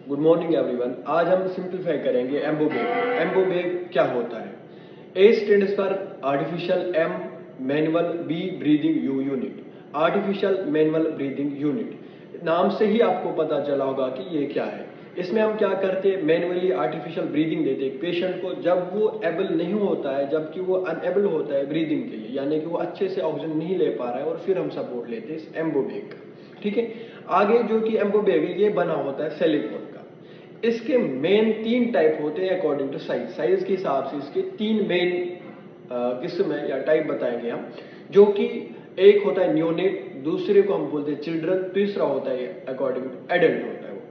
Good morning everyone. आज हम simplify करेंगे एम्बो बैग। एम्बो बैग क्या होता है? A stands for artificial, M manual, B breathing unit. Artificial manual breathing unit, नाम से ही आपको पता चला होगा कि ये क्या है। इसमें हम क्या करते हैं, मैनुअली आर्टिफिशियल ब्रीदिंग देते हैं पेशेंट को जब वो एबल नहीं होता है, जबकि वो अनएबल होता है ब्रीदिंग के लिए, यानी कि वो अच्छे से ऑक्सीजन नहीं ले पा रहा है, और फिर हम सपोर्ट लेते हैं इस एम्बो बैग का। ठीक है। आगे जो कि एम्बो बैग है ये बना होता है सिलिकॉन का। इसके मेन 3 टाइप होते हैं अकॉर्डिंग टू साइज। साइज के हिसाब से इसके 3 मेन किस्म है या टाइप बताएंगे हम, जो कि एक होता है न्यूनेट, दूसरे को हम बोलते हैं चिल्ड्रन, तीसरा होता है अकॉर्डिंग टू एडल्ट होता है। वो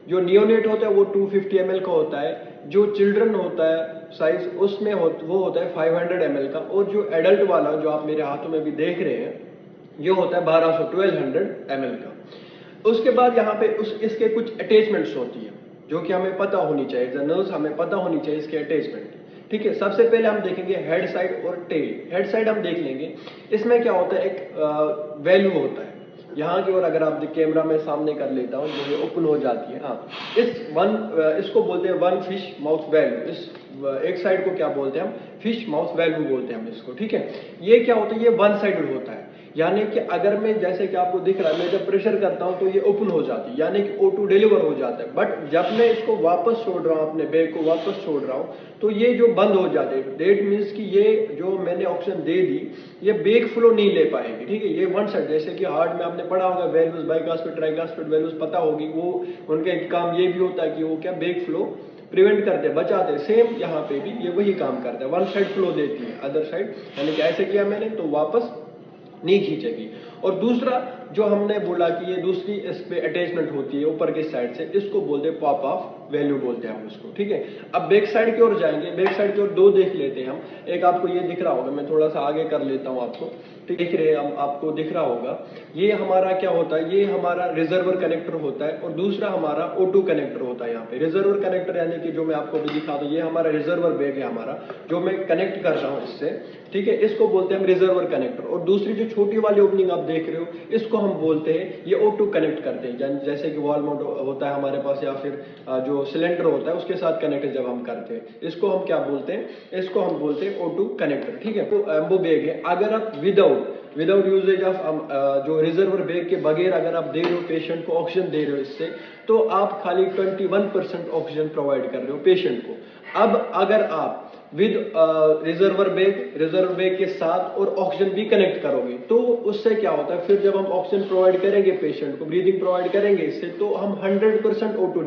जो नियोनेट होता है वो 250 ml का होता है, जो चिल्ड्रन होता है साइज उसमें वो होता है 500 ml का, और जो एडल्ट वाला जो आप मेरे हाथों में भी देख रहे हैं ये होता है 1200 ml का। उसके बाद यहाँ पे इसके कुछ अटैचमेंट्स होती है जो कि हमें पता होनी चाहिए, जनरल्स हमें पता होनी चाहिए इसके अटैचमेंट। ठीक है। सबसे पहले हम देखेंगे हेड साइड और टेल। हेड साइड हम देख लेंगे, इसमें क्या होता है, एक वैल्यू होता है यहाँ की ओर। अगर आप कैमरा में सामने कर लेता हूँ जो ये ओपन हो जाती है, हाँ, इसको बोलते हैं वन फिश माउथ वैल्यू। इस एक साइड को क्या बोलते हैं हम, फिश माउथ वैल्यू बोलते हैं हम इसको। ठीक है। ये क्या होता है, ये वन साइडेड होता है, यानी कि अगर मैं, जैसे कि आपको दिख रहा है, मैं जब प्रेशर करता हूं तो ये ओपन हो जाती है, यानी कि O2 डिलीवर हो जाता है। बट जब मैं इसको वापस छोड़ रहा हूं, अपने बैग को वापस छोड़ रहा हूं, तो ये जो बंद हो जाते हैं, दैट मीन्स कि ये जो मैंने ऑक्सीजन दे दी ये बैग फ्लो नहीं ले पाएगी। ठीक है। ये वन साइड, जैसे कि हार्ट में आपने पढ़ा होगा वैल्यूज, बाइकास्पिड ट्राइकास्पिड वैल्यूज पता होगी, वो उनका काम ये भी होता है कि वो क्या बैग फ्लो प्रिवेंट करते हैं, बचाते हैं। सेम यहाँ पे भी ये वही काम करता है, वन साइड फ्लो देती है, अदर साइड, यानी कि ऐसे किया मैंने तो वापस नहीं खींचेगी। और दूसरा जो हमने बोला कि ये दूसरी इस पे अटैचमेंट होती है ऊपर की साइड से, इसको बोलते हैं पॉप ऑफ वैल्यू बोलते हैं हम उसको। ठीक है। अब बैक साइड की ओर जाएंगे, बैक साइड की ओर 2 देख लेते हैं हम। एक आपको ये दिख रहा होगा, मैं थोड़ा सा आगे कर लेता हूँ आपको, ठीक दिख रहे हैं, आपको दिख रहा होगा। ये हमारा क्या होता है, ये हमारा रिजर्वर कनेक्टर होता है, और दूसरा हमारा O2 कनेक्टर होता है। यहाँ पे रिजर्वर कनेक्टर यानी कि जो मैं आपको भी दिखा दूं, ये हमारा रिजर्वर बैग है हमारा, जो मैं कनेक्ट कर रहा हूँ इससे। ठीक है। इसको बोलते हैं हम रिजर्वर कनेक्टर। और दूसरी जो छोटी वाली ओपनिंग आप देख रहे हो, इसको हम बोलते हैं, ये O2 कनेक्ट करते हैं, जैसे कि वॉल माउंट होता है हमारे पास, या फिर जो सिलेंडर होता है उसके साथ कनेक्ट जब हम करते हैं, इसको हम क्या बोलते हैं, इसको हम बोलते हैं O2 कनेक्टर। ठीक है। तो एम्बो बैग है, अगर आप विदाउट यूजेज ऑफ जो रिजर्वर बैग के बगैर अगर आप दे रहे हो पेशेंट को, ऑक्सीजन दे रहे हो इससे, तो आप खाली 21% ऑक्सीजन प्रोवाइड कर रहे हो पेशेंट को। अब अगर आप विद रिजर्वर बैग के साथ और ऑक्सीजन भी कनेक्ट करोगे, तो उससे क्या होता है, फिर जब हम ऑक्सीजन प्रोवाइड करेंगे पेशेंट को, ब्रीदिंग प्रोवाइड करेंगे इससे, तो हम 100% O2